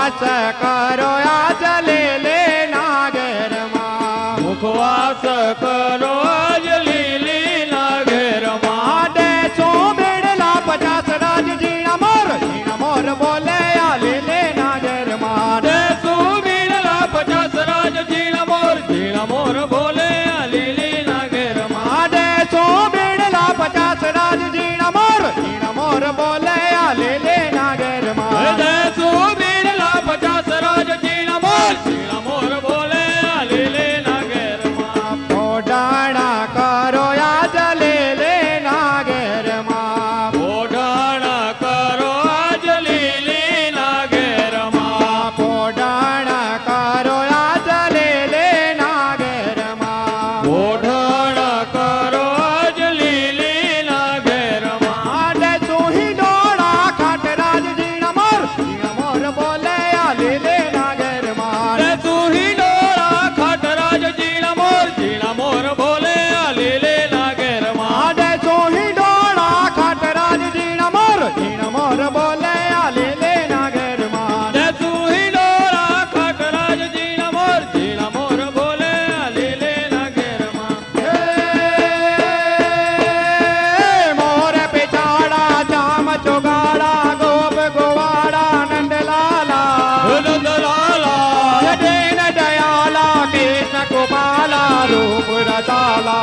मुखवास करो आज लीले नागर माँ मुखवास करो आज लीली नागर माँ दे सो बेड़ला 50 राज जीना मोर बोले आ लीले नागर माँ दे सो बेड़ला 50 राज जीना मोर बोले आ लीली नागर माँ दे सो बेड़ला 50 राज जीना मोर बोले आ लीले नागर माँ दे सो बेड़ला 50 राज जीना मोर बोले आ लीली नागर माँ ओडाणा करो आज लीले नागर माँ ओढाणा करो आज लीली नागर माँ ओडाणा करो आज लीले नागर माँ ओढाणा करो आज लीली नागर माँ आडे सोही डोड़ा खाट राज जीना मोर बोले आ लीले नागर माँ दे तू ही डोरा खाट राज जीना मोर बोले आ लीली नागर माँ आडे सोही डोड़ा खाट राज जीना मोर बोले आ लीले नागर माँ दे तू ही डोरा खाट राज जीना मोर बोले आ लीली नागर माँ मोर पिछाड़ा जाम चुगाड़ा गोप गोवाड़ा नंदलाला नंदलाला जडेन दयाला कृष्ण गोपाला रूप रसाला